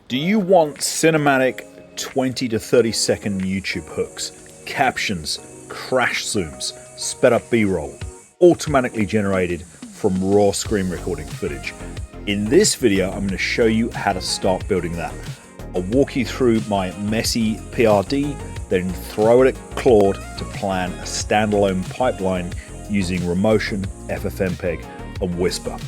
Do you want cinematic 20 to 30 second YouTube hooks, captions, crash zooms, sped up B-roll, automatically generated from raw screen recording footage? In this video, I'm going to show you how to start building that. I'll walk you through my messy PRD, then throw it at Claude to plan a standalone pipeline using Remotion, FFmpeg, and Whisper.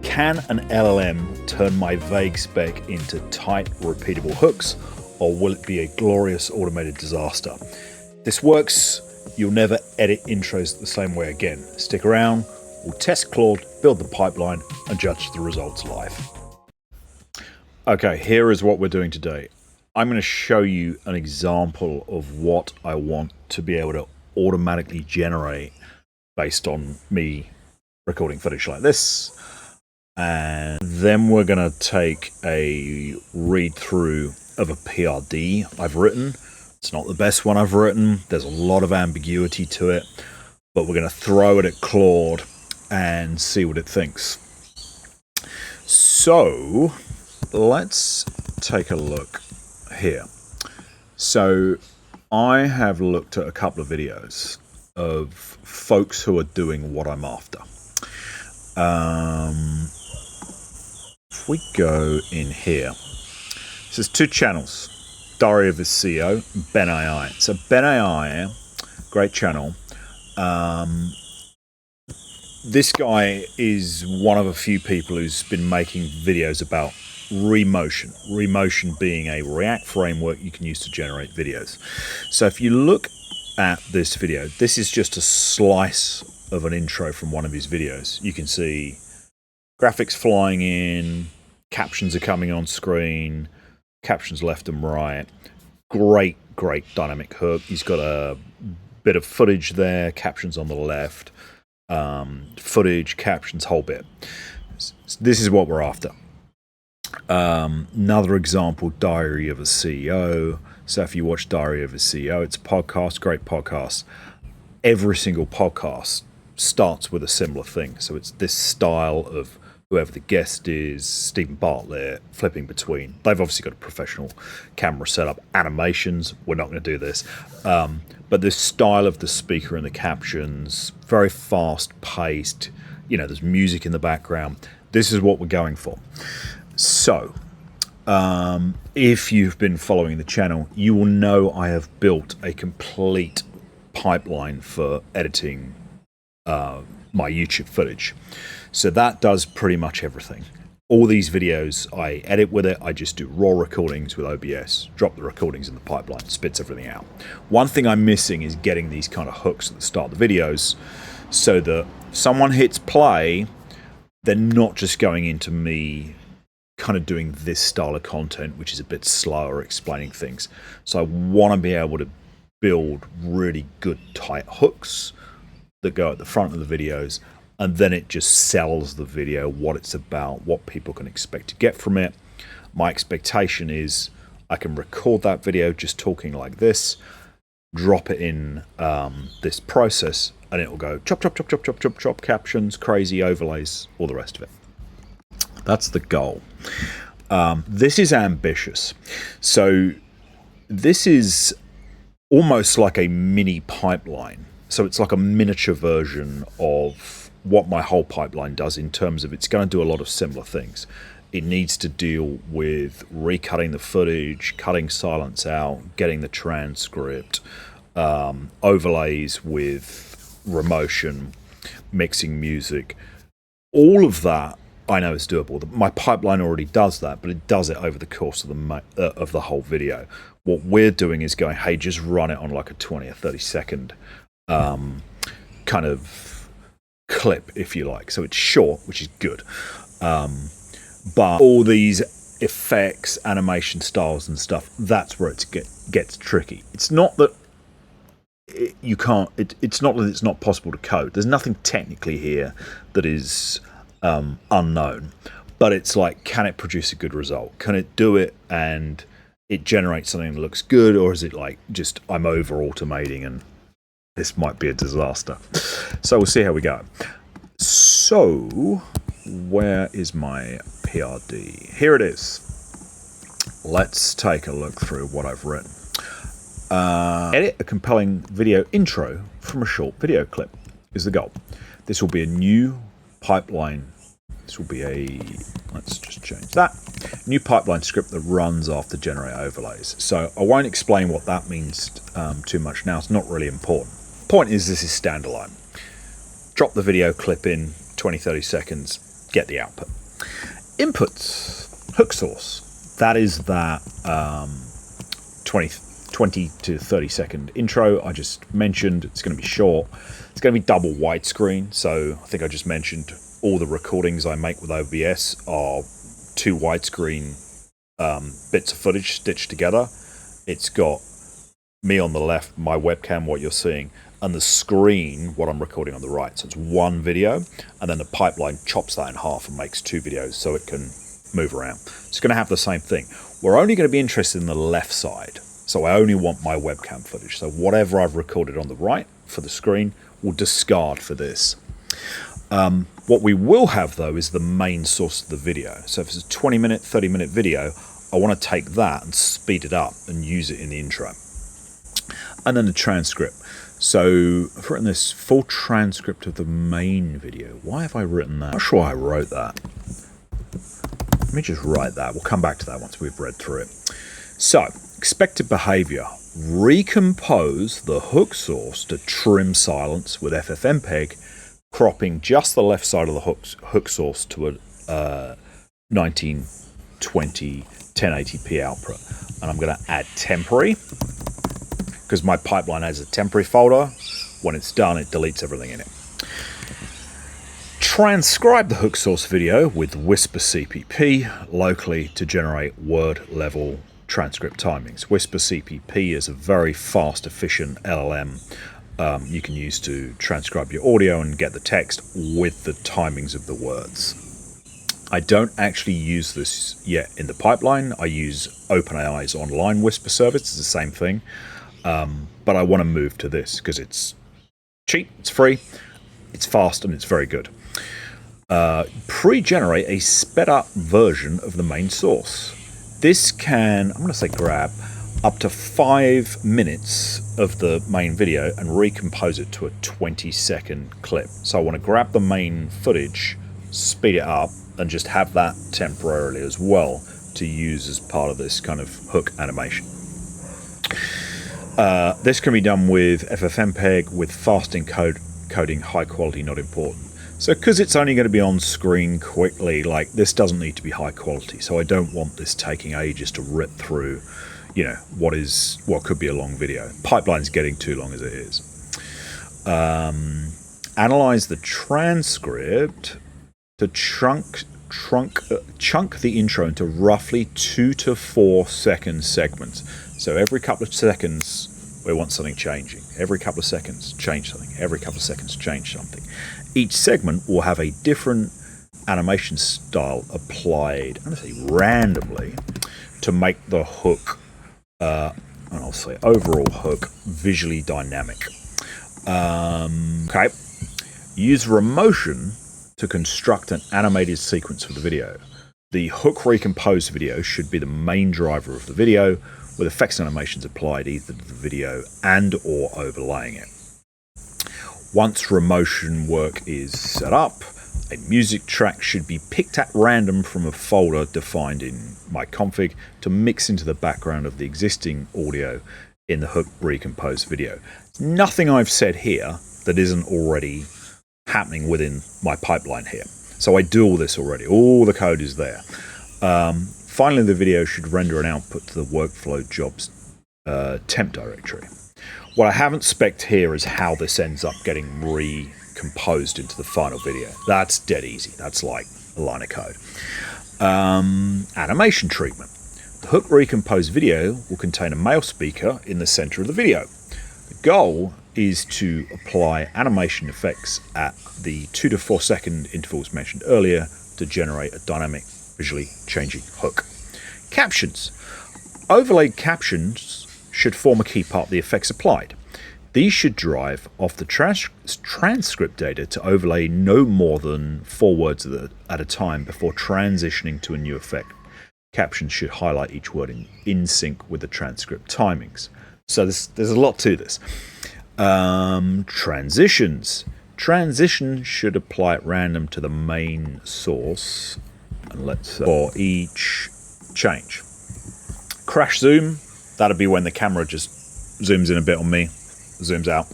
Can an LLM turn my vague spec into tight, repeatable hooks, or will it be a glorious automated disaster? If this works, you'll never edit intros the same way again. Stick around, we'll test Claude, build the pipeline, and judge the results live. Okay, here is what we're doing today. I'm going to show you an example of what I want to be able to automatically generate based on me recording footage like this. And then we're going to take a read through of a PRD I've written. It's not the best one I've written. There's a lot of ambiguity to it, but we're going to throw it at Claude and see what it thinks. So let's take a look here. So I have looked at a couple of videos of folks who are doing what I'm after. If we go in here, so there's two channels, Diary of a CEO, Ben AI. So Ben AI, great channel. This guy is one of a few people who's been making videos about Remotion. Remotion being a React framework you can use to generate videos. So if you look at this video, this is just a slice of an intro from one of his videos. You can see graphics flying in, captions are coming on screen, captions left and right. Great dynamic hook. He's got a bit of footage there, captions on the left, footage, captions, whole bit. This is what we're after. Another example, Diary of a CEO. So if you watch Diary of a CEO, it's a podcast, great podcast. Every single podcast starts with a similar thing. So it's this style of whoever the guest is, Stephen Bartlett, flipping between. They've obviously got a professional camera setup, animations. We're not going to do this. But this style of the speaker and the captions, very fast paced. You know, there's music in the background. This is what we're going for. So if you've been following the channel, you will know I have built a complete pipeline for editing my YouTube footage. So that does pretty much everything. All these videos I edit with it. I just do raw recordings with OBS, drop the recordings in the pipeline, spits everything out. One thing I'm missing is getting these kind of hooks at the start of the videos so that if someone hits play, they're not just going into me kind of doing this style of content, which is a bit slower explaining things. So I want to be able to build really good tight hooks that go at the front of the videos, and then it just sells the video, what it's about, what people can expect to get from it. My expectation is I can record that video just talking like this, drop it in this process, and it will go chop, chop, chop, chop, chop, chop, chop, captions, crazy overlays, all the rest of it. That's the goal. This is ambitious. So this is almost like a mini pipeline. So it's like a miniature version of what my whole pipeline does in terms of it's going to do a lot of similar things. It needs to deal with recutting the footage, cutting silence out, getting the transcript, overlays with Remotion, mixing music. All of that I know is doable. My pipeline already does that, but it does it over the course of the whole video. What we're doing is going, hey, just run it on like a 20 or 30 second kind of clip, if you like. So it's short, which is good. But all these effects, animation styles and stuff, that's where it gets tricky. It's not that you can't, it's not that it's not possible to code. There's nothing technically here that is unknown, but it's like, can it produce a good result? Can it do it and it generates something that looks good, or is it like just I'm over automating and this might be a disaster? So we'll see how we go. So where is my PRD? Here it is. let's take a look through what I've written. Edit a compelling video intro from a short video clip is the goal. This will be a new pipeline. This will be a, let's just change that, new pipeline script that runs after generate overlays. So I won't explain what that means too much now. It's not really important. Point is, this is standalone. Drop the video clip in 20-30 seconds, get the output. Inputs, hook source. That is that 20 to 30 second intro I just mentioned. It's going to be short. It's going to be double widescreen. So I think I just mentioned all the recordings I make with OBS are 2 widescreen bits of footage stitched together. It's got me on the left, my webcam, what you're seeing, and the screen, what I'm recording on the right. So it's one video, and then the pipeline chops that in half and makes 2 videos so it can move around. It's going to have the same thing. We're only going to be interested in the left side. So I only want my webcam footage. So whatever I've recorded on the right for the screen, we'll discard for this. What we will have, though, is the main source of the video. So if it's a 20-minute, 30-minute video, I want to take that and speed it up and use it in the intro. And then the transcript. So I've written this full transcript of the main video. Why have I written that? I'm not sure I wrote that. Let me just write that. We'll come back to that once we've read through it. So, expected behavior. Recompose the hook source to trim silence with FFmpeg, cropping just the left side of the hook source to a 1920 1080p output. And I'm going to add temporary, because my pipeline has a temporary folder. When it's done, it deletes everything in it. Transcribe the hook source video with Whisper CPP locally to generate word level transcript timings. Whisper CPP is a very fast, efficient LLM you can use to transcribe your audio and get the text with the timings of the words. I don't actually use this yet in the pipeline. I use OpenAI's online Whisper service. It's the same thing. But I want to move to this because it's cheap, it's free, it's fast, and it's very good. Pre-generate a sped-up version of the main source. This can, I'm going to say grab, up to 5 minutes of the main video and recompose it to a 20-second clip. So I want to grab the main footage, speed it up, and just have that temporarily as well to use as part of this kind of hook animation. This can be done with FFmpeg with fast encoding, high quality, not important. So because it's only going to be on screen quickly, like this doesn't need to be high quality. So I don't want this taking ages to rip through, you know, what could be a long video. Pipeline's getting too long as it is. Analyze the transcript to chunk the intro into roughly 2 to 4 second segments. So every couple of seconds, we want something changing. Every couple of seconds, change something. Every couple of seconds, change something. Each segment will have a different animation style applied, I'm going to say randomly, to make the hook, and I'll say overall hook, visually dynamic. Okay. Use Remotion to construct an animated sequence for the video. The hook recomposed video should be the main driver of the video, with effects animations applied either to the video and or overlaying it. Once Remotion work is set up, a music track should be picked at random from a folder defined in my config to mix into the background of the existing audio in the hook recomposed video. Nothing I've said here that isn't already happening within my pipeline here. So I do all this already. All the code is there. Finally, the video should render an output to the workflow jobs temp directory. What I haven't spec'd here is how this ends up getting recomposed into the final video. That's dead easy. That's like a line of code. Animation treatment. The hook recomposed video will contain a male speaker in the center of the video. The goal is to apply animation effects at the 2 to 4 second intervals mentioned earlier to generate a dynamic, visually changing hook. Captions. Overlaid captions should form a key part of the effects applied. These should drive off the transcript data to overlay no more than 4 words at a time before transitioning to a new effect. Captions should highlight each word in sync with the transcript timings. So there's a lot to this. Transitions. Transition should apply at random to the main source. And let's for each change. Crash zoom. That'll be when the camera just zooms in a bit on me, zooms out.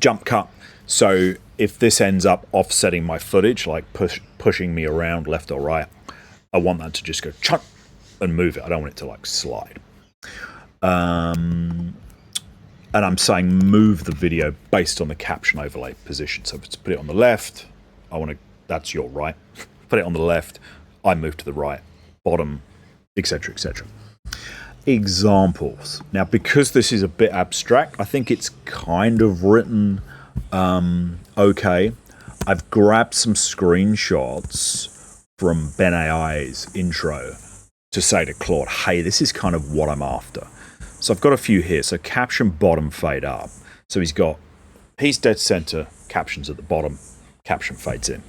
Jump cut. So if this ends up offsetting my footage, like pushing me around left or right, I want that to just go chunk and move it. I don't want it to like slide. And I'm saying move the video based on the caption overlay position. So if it's put it on the left, that's your right. Put it on the left, I move to the right, bottom, etc., etc. Examples. Now, because this is a bit abstract, I think it's kind of written okay. I've grabbed some screenshots from Ben AI's intro to say to Claude, hey, this is kind of what I'm after. So I've got a few here. So caption bottom fade up. So he's dead center, captions at the bottom, caption fades in.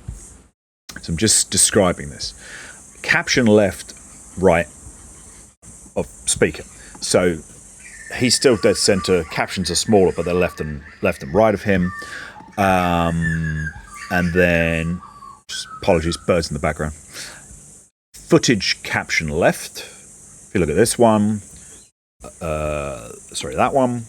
So I'm just describing this. Caption left, right of speaker. So he's still dead center. Captions are smaller, but they're left and right of him. And then, apologies, birds in the background. Footage caption left. If you look at this one, sorry, that one.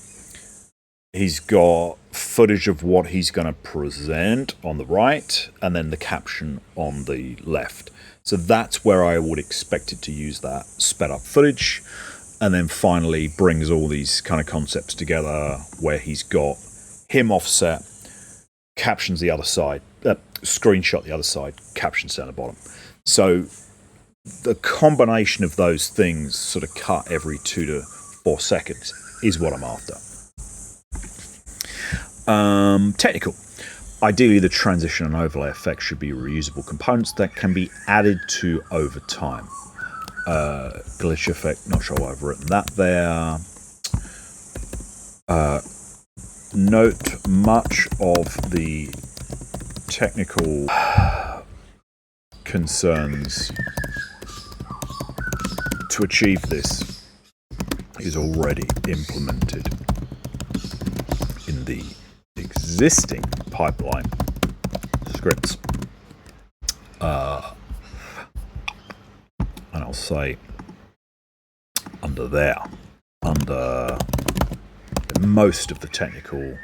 He's got footage of what he's going to present on the right, and then the caption on the left. So that's where I would expect it to use that sped up footage, and then finally brings all these kind of concepts together where he's got him offset, captions the other side, screenshot the other side, captions down the bottom. So the combination of those things sort of cut every 2 to 4 seconds is what I'm after. Technical. Ideally, the transition and overlay effects should be reusable components that can be added to over time. Glitch effect, not sure why I've written that there. Note much of the technical concerns to achieve this is already implemented in the existing pipeline scripts. And I'll say under most of the technical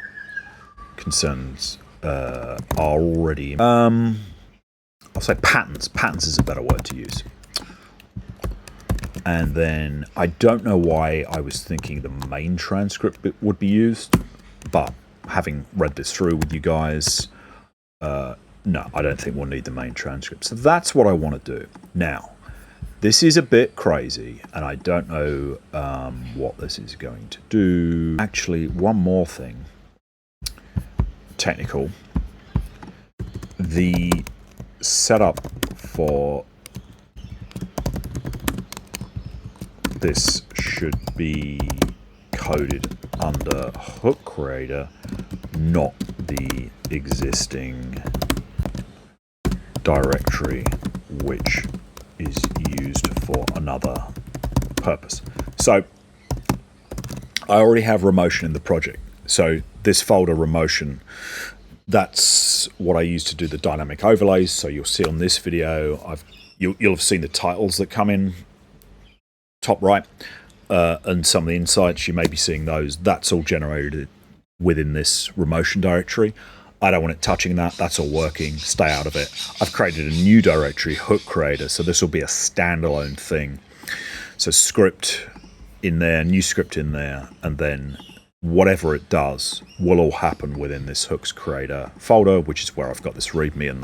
concerns are already, I'll say patterns. Patterns is a better word to use. And then I don't know why I was thinking the main transcript bit would be used, but having read this through with you guys, no, I don't think we'll need the main transcript. So that's what I want to do. Now, this is a bit crazy, and I don't know what this is going to do. Actually, one more thing. Technical. The setup for this should be coded under hook creator, not the existing directory, which is used for another purpose. So I already have Remotion in the project. So this folder Remotion, that's what I use to do the dynamic overlays. So you'll see on this video, you'll have seen the titles that come in top right, and some of the insights, you may be seeing those. That's all generated within this Remotion directory. I don't want it touching that. That's all working. Stay out of it. I've created a new directory, hook creator, so this will be a standalone thing. So script in there, new script in there, and then whatever it does will all happen within this hooks creator folder, which is where I've got this readme and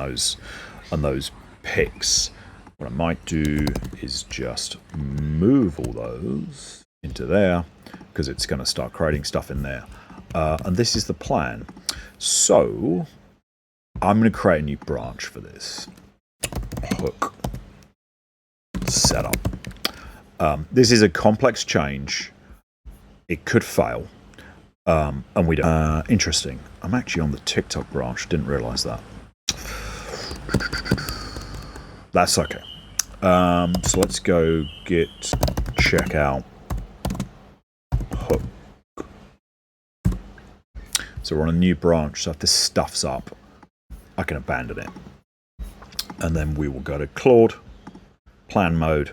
those pics. What I might do is just move all those into there, because it's going to start creating stuff in there. And this is the plan. So I'm going to create a new branch for this. Hook setup. This is a complex change. It could fail. And we don't. Interesting. I'm actually on the TikTok branch. Didn't realize that. That's okay. So let's go git checkout hook. So we're on a new branch, so if this stuff's up, I can abandon it. And then we will go to Claude, plan mode,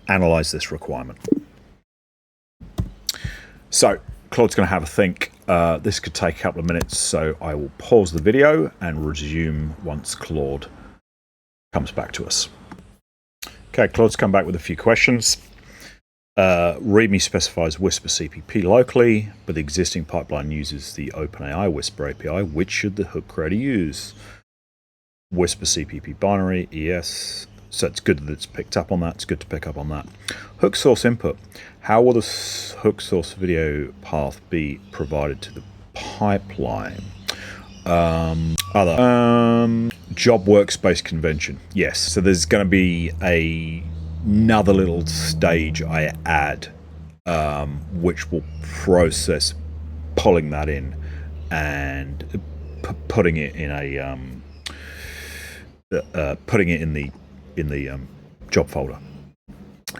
analyze this requirement. So Claude's going to have a think. This could take a couple of minutes, so I will pause the video and resume once Claude comes back to us. Okay, Claude's come back with a few questions. README specifies Whisper CPP locally, but the existing pipeline uses the OpenAI Whisper API. Which should the hook creator use? Whisper CPP binary, yes. So it's good that it's picked up on that. It's good to pick up on that. Hook source input. How will the hook source video path be provided to the pipeline? Job workspace convention. Yes. So there's going to be another little stage I add, which will process pulling that in and putting it in a in the job folder.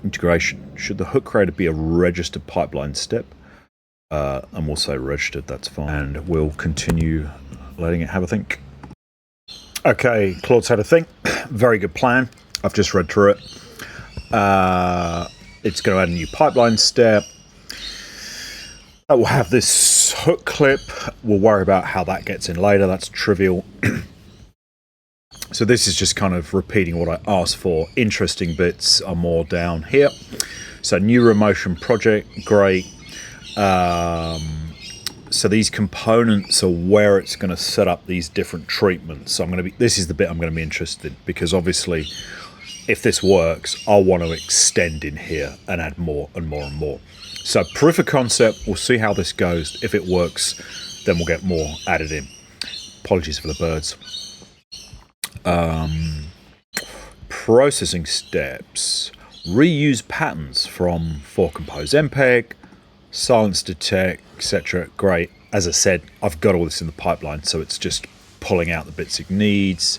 Integration. Should the hook creator be a registered pipeline step? And we'll say registered, that's fine. And we'll continue letting it have a think. Okay, Claude's had a think. Very good plan. I've just read through it. It's going to add a new pipeline step. We'll have this hook clip. We'll worry about how that gets in later. That's trivial. So this is just kind of repeating what I asked for. Interesting bits are more down here. So new Remotion project, great. So these components are where it's going to set up these different treatments. So this is the bit I'm going to be interested in, because obviously if this works, I'll want to extend in here and add more and more and more. So proof of concept, we'll see how this goes. If it works, then we'll get more added in. Apologies for the birds. Processing steps. Reuse patterns from for compose MPEG, silence detect, etc. Great. As I said, I've got all this in the pipeline, so it's just pulling out the bits it needs.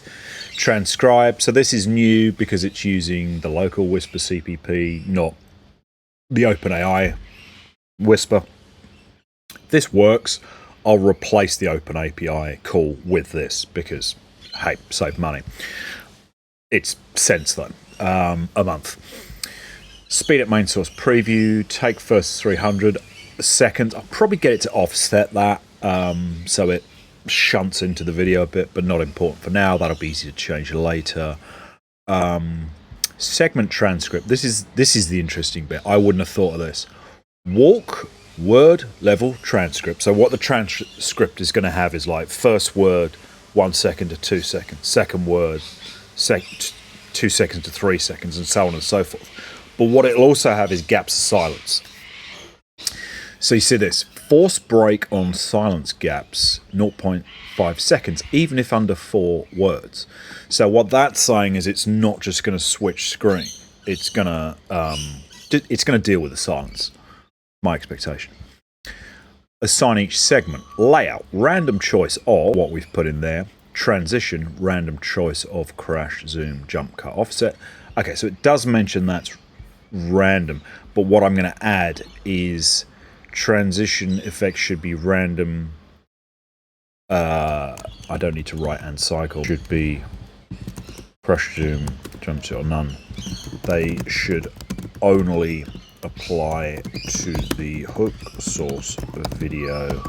Transcribe. So this is new because it's using the local Whisper CPP, not the OpenAI Whisper. If this works, I'll replace the OpenAPI call with this because, hey, save money. It's cents though, a month. Speed up main source preview, take first 300 seconds. I'll probably get it to offset that so it shunts into the video a bit, but not important for now. That'll be easy to change later. Segment transcript. This is the interesting bit. I wouldn't have thought of this. Walk word level transcript. So what the transcript is going to have is like first word 1 second to 2 seconds, second word 2 seconds to 3 seconds, and so on and so forth. But what it'll also have is gaps of silence. So you see this, force break on silence gaps, 0.5 seconds, even if under 4 words. So what that's saying is it's not just going to switch screen. It's going to deal with the silence. My expectation. Assign each segment. Layout, random choice of what we've put in there. Transition, random choice of crash, zoom, jump, cut, offset. Okay, so it does mention that's random, but what I'm going to add is transition effects should be random. I don't need to write and cycle. Should be crash, zoom, jump, cut, or none. They should only apply to the hook source video,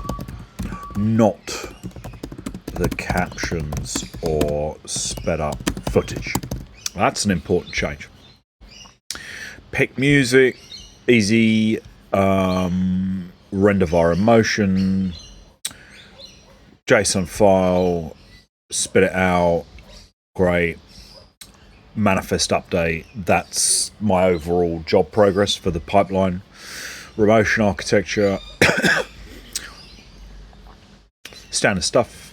not the captions or sped up footage. That's an important change. Pick music, easy. Render via Remotion, JSON file, spit it out, great. Manifest update, that's my overall job progress for the pipeline. Remotion architecture, standard stuff.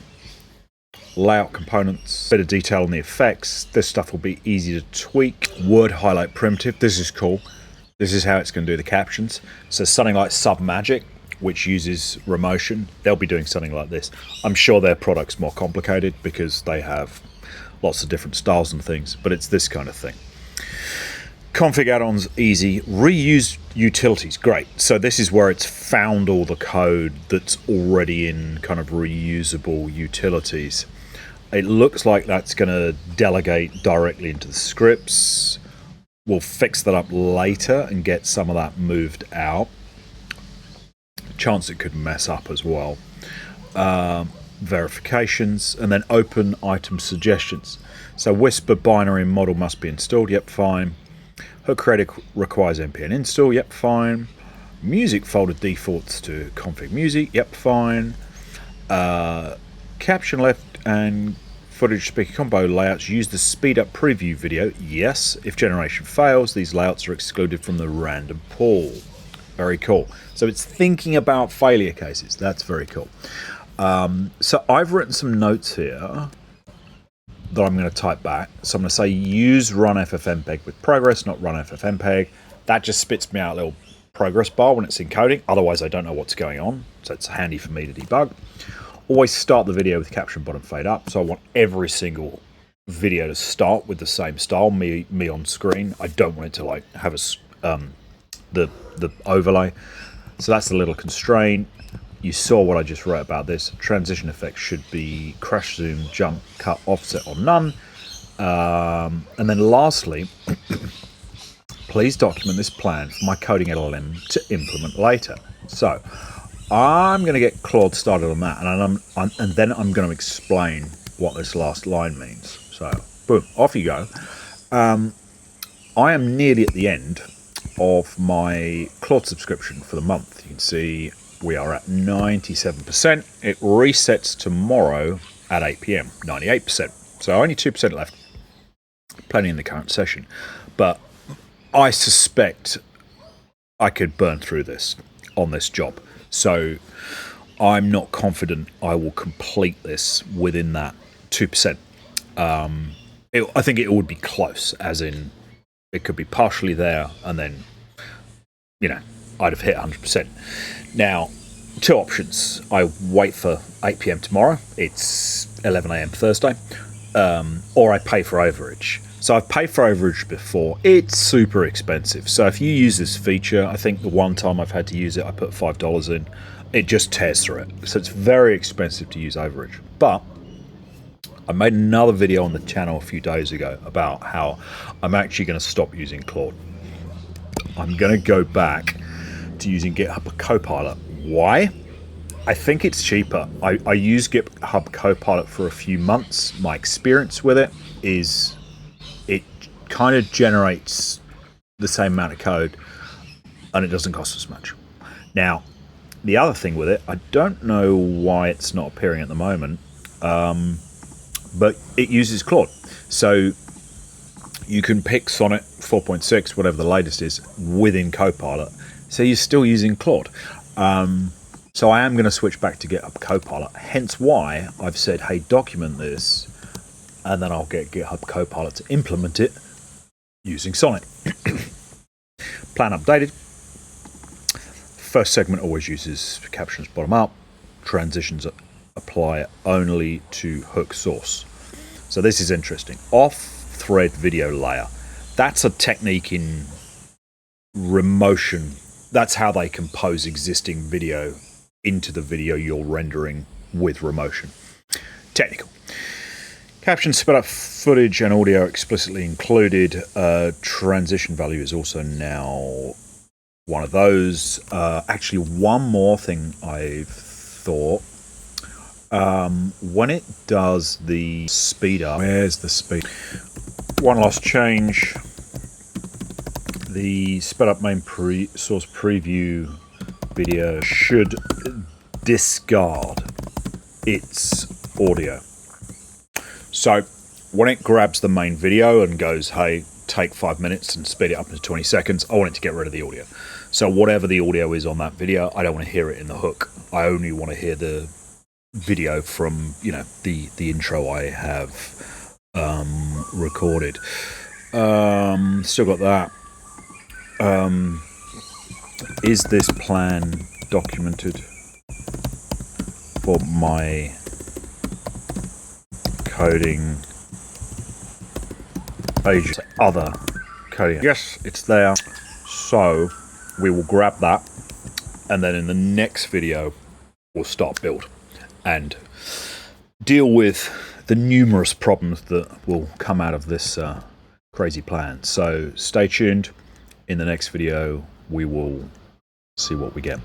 Layout components, bit of detail on the effects. This stuff will be easy to tweak. Word highlight primitive, this is cool. This is how it's going to do the captions. So something like SubMagic, which uses Remotion, they'll be doing something like this. I'm sure their product's more complicated because they have lots of different styles and things, but it's this kind of thing. Config add-ons, easy. Reuse utilities, great. So this is where it's found all the code that's already in kind of reusable utilities. It looks like that's going to delegate directly into the scripts. We'll fix that up later and get some of that moved out. Chance it could mess up as well. Verifications, and then open item suggestions. So Whisper binary model must be installed, yep, fine. Hook creator requires npm install, yep, fine. Music folder defaults to config music, yep, fine. Caption left and footage speaker combo layouts use the speed-up preview video, yes. If generation fails, these layouts are excluded from the random pool. Very cool. So it's thinking about failure cases. That's very cool. So I've written some notes here that I'm going to type back. So I'm going to say use run FFmpeg with progress, not run FFmpeg. That just spits me out a little progress bar when it's encoding. Otherwise, I don't know what's going on. So it's handy for me to debug. Always start the video with caption bottom fade up. So I want every single video to start with the same style, me on screen. I don't want it to like have a the overlay. So that's the little constraint. You saw what I just wrote about this. Transition effects should be crash, zoom, jump, cut, offset, or none. And then lastly, please document this plan for my coding LLM to implement later. So I'm going to get Claude started on that, and then I'm going to explain what this last line means. So boom, off you go. I am nearly at the end of my Claude subscription for the month. You can see we are at 97%. It resets tomorrow at 8 PM, 98%. So only 2% left. Plenty in the current session. But I suspect I could burn through this on this job. So I'm not confident I will complete this within that 2%. I think it would be close, as in it could be partially there and then, you know, I'd have hit 100%. Now, two options. I wait for 8 PM tomorrow. It's 11 AM Thursday. Or I pay for overage. So I've paid for overage before. It's super expensive. So if you use this feature, I think the one time I've had to use it, I put $5 in. It just tears through it. So it's very expensive to use overage. But I made another video on the channel a few days ago about how I'm actually going to stop using Claude. I'm going to go back to using GitHub Copilot. Why? I think it's cheaper. I used GitHub Copilot for a few months. My experience with it is it kind of generates the same amount of code and it doesn't cost as much. Now, the other thing with it, I don't know why it's not appearing at the moment, but it uses Claude. So you can pick Sonnet 4.6, whatever the latest is, within Copilot. So you're still using Claude. So I am going to switch back to GitHub Copilot, hence why I've said, hey, document this, and then I'll get GitHub Copilot to implement it using Sonnet. Plan updated. First segment always uses captions bottom up. Transitions apply only to hook source. So this is interesting. Off-thread video layer. That's a technique in Remotion. That's how they compose existing video into the video you're rendering with Remotion. Technical. Captions, Sped-up footage and audio explicitly included. Transition value is also now one of those. Actually, one more thing I've thought. When it does the speed up, where's the speed? One last change. The sped up main source preview video should discard its audio. So when it grabs the main video and goes, hey, take 5 minutes and speed it up to 20 seconds, I want it to get rid of the audio. So whatever the audio is on that video, I don't want to hear it in the hook. I only want to hear the video from, you know, the intro I have recorded. Still got that. Is this plan documented for my coding agent? Other Okay, yes, it's there. So we will grab that, and then in the next video, we'll start build and deal with the numerous problems that will come out of this crazy plan. So stay tuned. In the next video, we will see what we get.